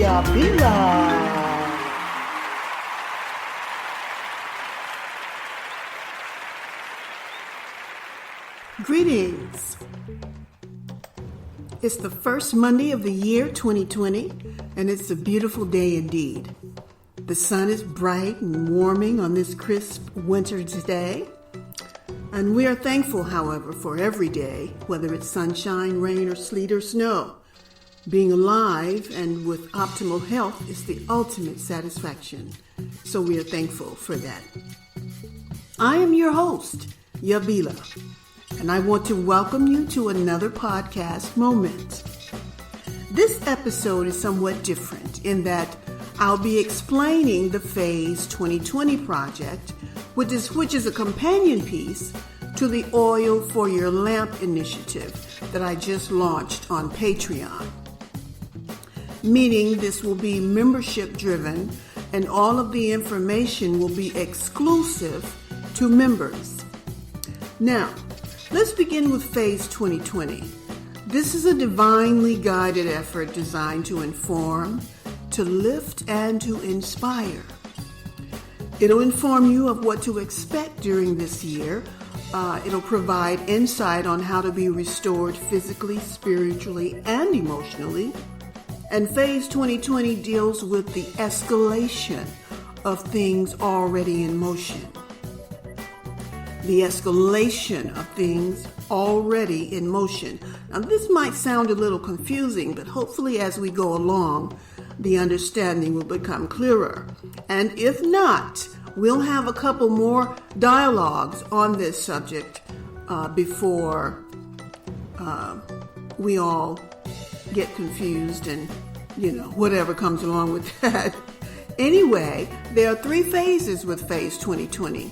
Yabila. Greetings. It's the first Monday of the year 2020, and it's a beautiful day indeed. The sun is bright and warming on this crisp winter's day. And we are thankful, however, for every day, whether it's sunshine, rain, or sleet or snow. Being alive and with optimal health is the ultimate satisfaction. So we are thankful for that. I am your host, Yabila, and I want to welcome you to another podcast moment. This episode is somewhat different in that I'll be explaining the Phase 2020 project, which is a companion piece to the Oil for Your Lamp initiative that I just launched on Patreon. Meaning this will be membership driven and all of the information will be exclusive to members. Now, let's begin with Phase 2020. This is a divinely guided effort designed to inform, to lift, and to inspire. It'll inform you of what to expect during this year. It'll provide insight on how to be restored physically, spiritually, and emotionally. And Phase 2020 deals with the escalation of things already in motion. The escalation of things already in motion. Now, this might sound a little confusing, but hopefully as we go along, the understanding will become clearer. And if not, we'll have a couple more dialogues on this subject before we all get confused and, whatever comes along with that. Anyway, there are 3 phases with Phase 2020.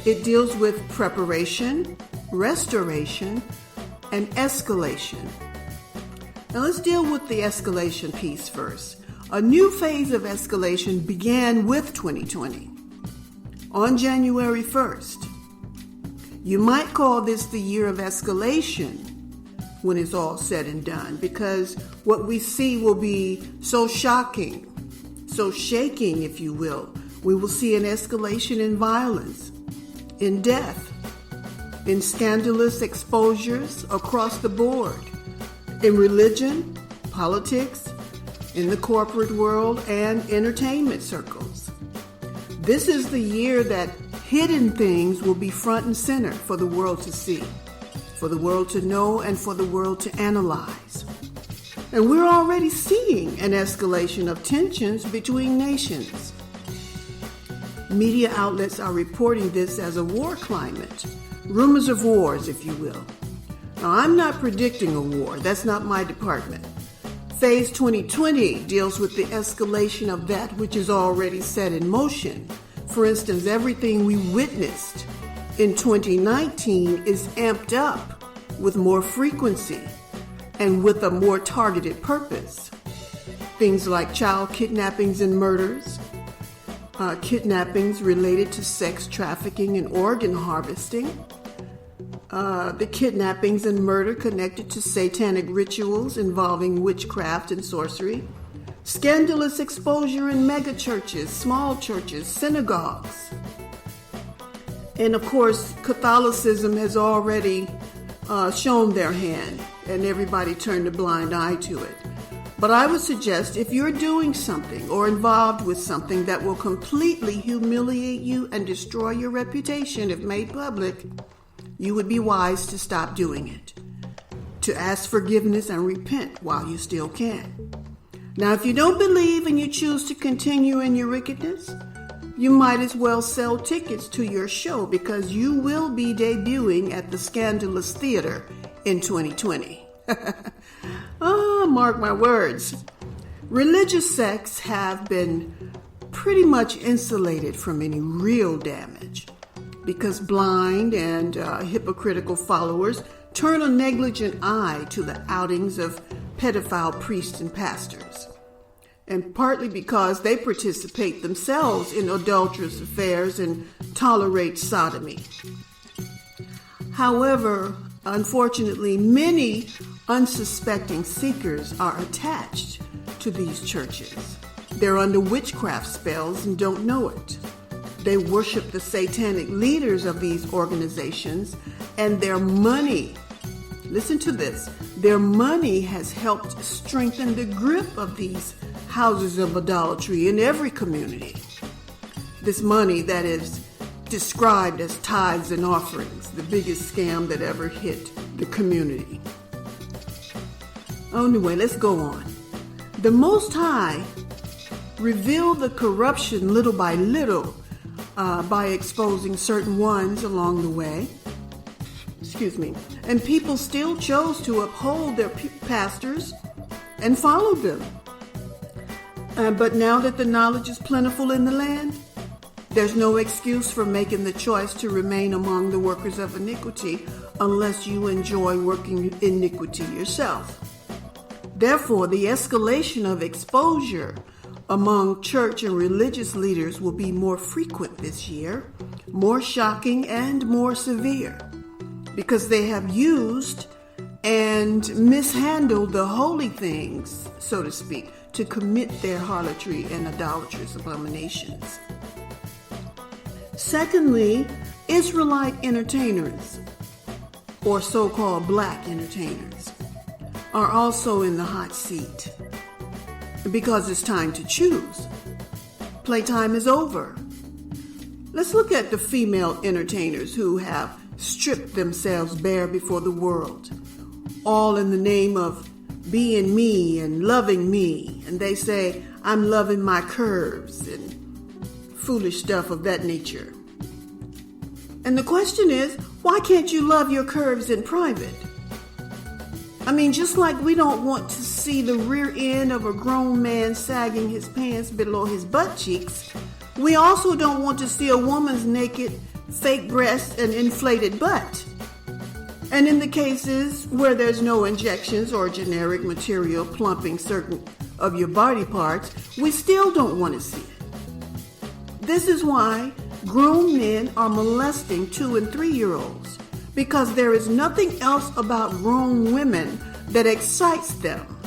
It deals with preparation, restoration, and escalation. Now let's deal with the escalation piece first. A new phase of escalation began with 2020 on January 1st. You might call this the year of escalation when it's all said and done, because what we see will be so shocking, so shaking, if you will. We will see an escalation in violence, in death, in scandalous exposures across the board, in religion, politics, in the corporate world, and entertainment circles. This is the year that hidden things will be front and center for the world to see, for the world to know, and for the world to analyze. And we're already seeing an escalation of tensions between nations. Media outlets are reporting this as a war climate, rumors of wars, if you will. Now, I'm not predicting a war. That's not my department. Phase 2020 deals with the escalation of that which is already set in motion. For instance, everything we witnessed in 2019 is amped up with more frequency and with a more targeted purpose. Things like child kidnappings and murders, kidnappings related to sex trafficking and organ harvesting, the kidnappings and murder connected to satanic rituals involving witchcraft and sorcery, scandalous exposure in mega churches, small churches, synagogues. And of course, Catholicism has already shown their hand, and everybody turned a blind eye to it. But I would suggest if you're doing something or involved with something that will completely humiliate you and destroy your reputation if made public, you would be wise to stop doing it, to ask forgiveness and repent while you still can. Now, if you don't believe and you choose to continue in your wickedness, you might as well sell tickets to your show, because you will be debuting at the Scandalous Theater in 2020. Mark my words. Religious sects have been pretty much insulated from any real damage, because blind and hypocritical followers turn a negligent eye to the outings of pedophile priests and pastors, and partly because they participate themselves in adulterous affairs and tolerate sodomy. However, unfortunately, many unsuspecting seekers are attached to these churches. They're under witchcraft spells and don't know it. They worship the satanic leaders of these organizations, and their money, listen to this, their money has helped strengthen the grip of these houses of idolatry in every community. This money that is described as tithes and offerings, the biggest scam that ever hit the community. Anyway, let's go on. The Most High revealed the corruption little by little by exposing certain ones along the way. And people still chose to uphold their pastors and followed them. But now that the knowledge is plentiful in the land, there's no excuse for making the choice to remain among the workers of iniquity unless you enjoy working iniquity yourself. Therefore, the escalation of exposure among church and religious leaders will be more frequent this year, more shocking and more severe, because they have used and mishandled the holy things, so to speak, to commit their harlotry and idolatrous abominations. Secondly, Israelite entertainers, or so-called black entertainers, are also in the hot seat because it's time to choose. Playtime is over. Let's look at the female entertainers who have stripped themselves bare before the world, all in the name of being me and loving me. And they say, I'm loving my curves and foolish stuff of that nature. And the question is, why can't you love your curves in private? I mean, just like we don't want to see the rear end of a grown man sagging his pants below his butt cheeks, we also don't want to see a woman's naked, fake breasts and inflated butt. And in the cases where there's no injections or generic material plumping certain of your body parts, we still don't want to see it. This is why grown men are molesting 2- and 3-year-olds, because there is nothing else about grown women that excites them,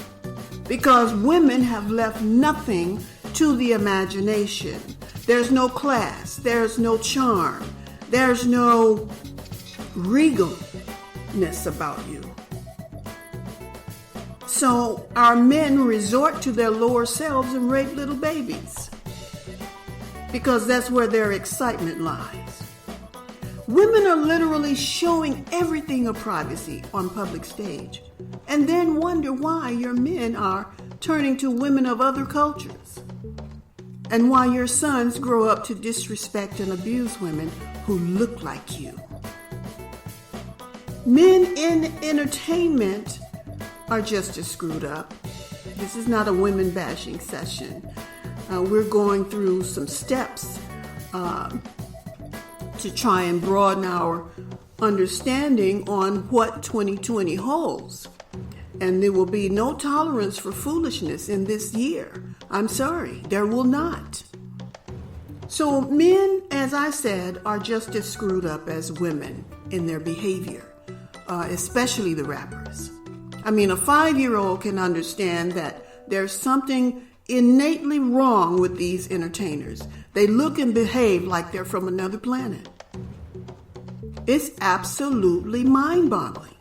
because women have left nothing to the imagination. There's no class, there's no charm, there's no regalness about you. So our men resort to their lower selves and rape little babies, because that's where their excitement lies. Women are literally showing everything of privacy on public stage, and then wonder why your men are turning to women of other cultures, and why your sons grow up to disrespect and abuse women who look like you. Men in entertainment are just as screwed up. This is not a women bashing session. We're going through some steps to try and broaden our understanding on what 2020 holds. And there will be no tolerance for foolishness in this year. I'm sorry, there will not. So men, as I said, are just as screwed up as women in their behavior, especially the rappers. I mean, a 5-year-old can understand that there's something innately wrong with these entertainers. They look and behave like they're from another planet. It's absolutely mind-boggling.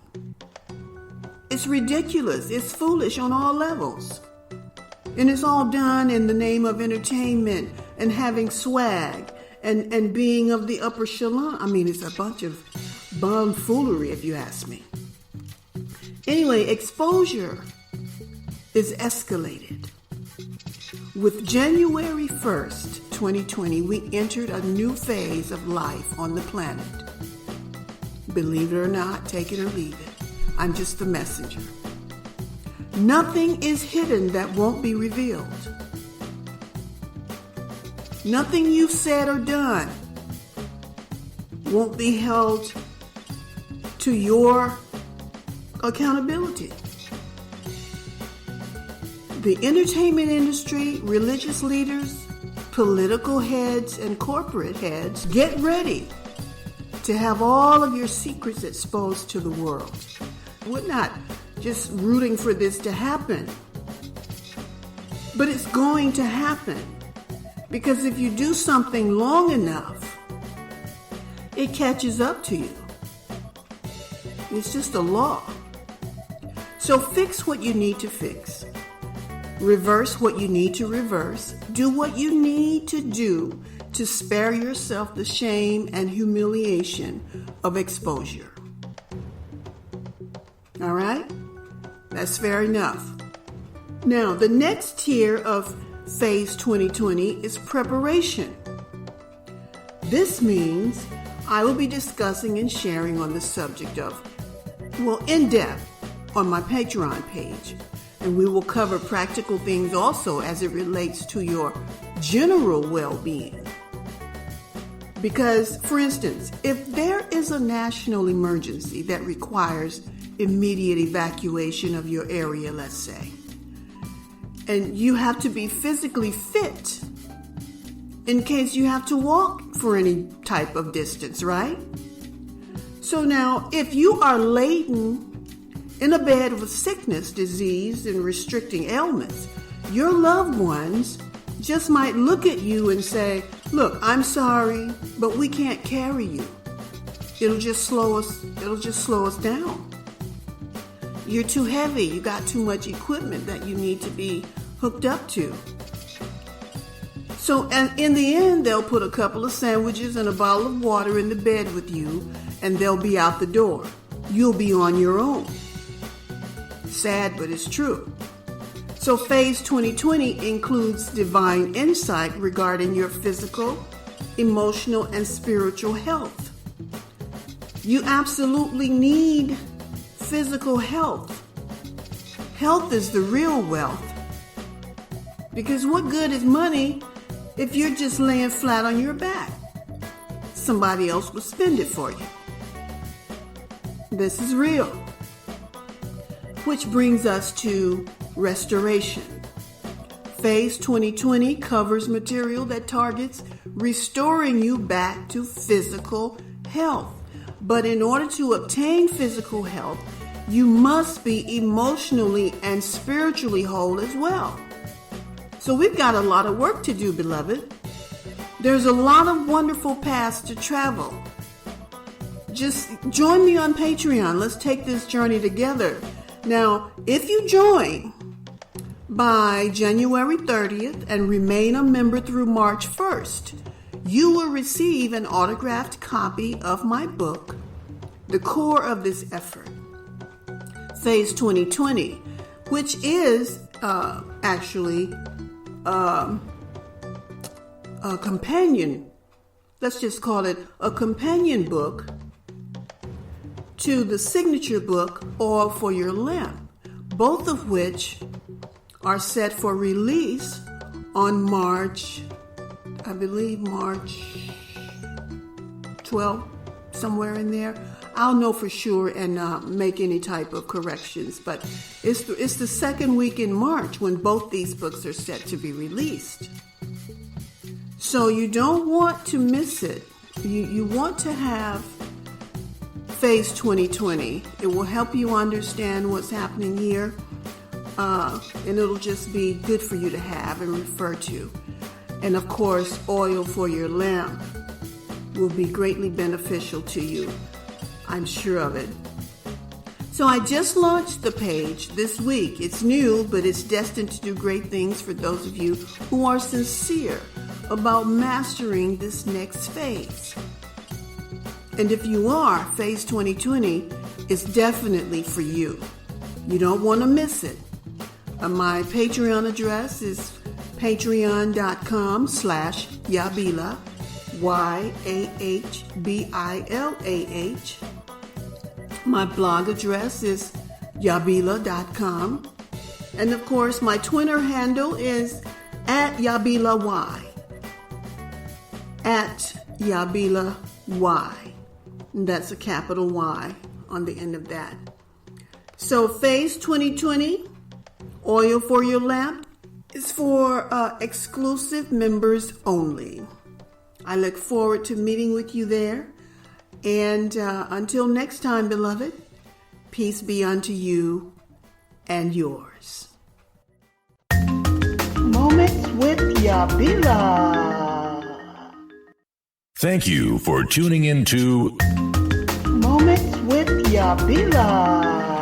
It's ridiculous. It's foolish on all levels. And it's all done in the name of entertainment and having swag and being of the upper echelon. I mean, it's a bunch of tomfoolery, if you ask me. Anyway, exposure is escalated. With January 1st, 2020, we entered a new phase of life on the planet. Believe it or not, take it or leave it. I'm just the messenger. Nothing is hidden that won't be revealed. Nothing you've said or done won't be held to your accountability. The entertainment industry, religious leaders, political heads, and corporate heads, get ready to have all of your secrets exposed to the world. We're not just rooting for this to happen. But it's going to happen. Because if you do something long enough, it catches up to you. It's just a law. So fix what you need to fix. Reverse what you need to reverse. Do what you need to do to spare yourself the shame and humiliation of exposure. All right? That's fair enough. Now, the next tier of Phase 2020 is preparation. This means I will be discussing and sharing on the subject of, in depth on my Patreon page. And we will cover practical things also as it relates to your general well-being. Because, for instance, if there is a national emergency that requires immediate evacuation of your area, let's say, and you have to be physically fit in case you have to walk for any type of distance, right? So now, if you are laden in a bed with sickness, disease, and restricting ailments, your loved ones just might look at you and say, look, I'm sorry, but we can't carry you. It'll just slow us down. You're too heavy. You got too much equipment that you need to be hooked up to. So, and in the end, they'll put a couple of sandwiches and a bottle of water in the bed with you, and they'll be out the door. You'll be on your own. Sad, but it's true. So Phase 2020 includes divine insight regarding your physical, emotional, and spiritual health. You absolutely need physical health. Health is the real wealth. Because what good is money if you're just laying flat on your back? Somebody else will spend it for you. This is real. Which brings us to restoration. Phase 2020 covers material that targets restoring you back to physical health. But in order to obtain physical health, you must be emotionally and spiritually whole as well. So we've got a lot of work to do, beloved. There's a lot of wonderful paths to travel. Just join me on Patreon. Let's take this journey together. Now, if you join by January 30th and remain a member through March 1st, you will receive an autographed copy of my book, The Core of This Effort, Phase 2020, which is actually a companion, let's just call it a companion book to the signature book, Oil for Your Lamp, both of which are set for release on March 12th, somewhere in there. I'll know for sure and make any type of corrections, but it's the second week in March when both these books are set to be released. So you don't want to miss it. You want to have Phase 2020. It will help you understand what's happening here, and it'll just be good for you to have and refer to. And of course, Oil for Your Lamp will be greatly beneficial to you. I'm sure of it. So I just launched the page this week. It's new, but it's destined to do great things for those of you who are sincere about mastering this next phase. And if you are, Phase 2020 is definitely for you. You don't want to miss it. My Patreon address is patreon.com/Yahbilah, YAHBILAH. My blog address is Yahbilah.com. And of course, my Twitter handle is @YahbilahY. @YahbilahY. That's a capital Y on the end of that. So Phase 2020, Oil for Your Lamp, is for exclusive members only. I look forward to meeting with you there. And until next time, beloved, peace be unto you and yours. with Yabila. Thank you for tuning in to Moments with Yabila.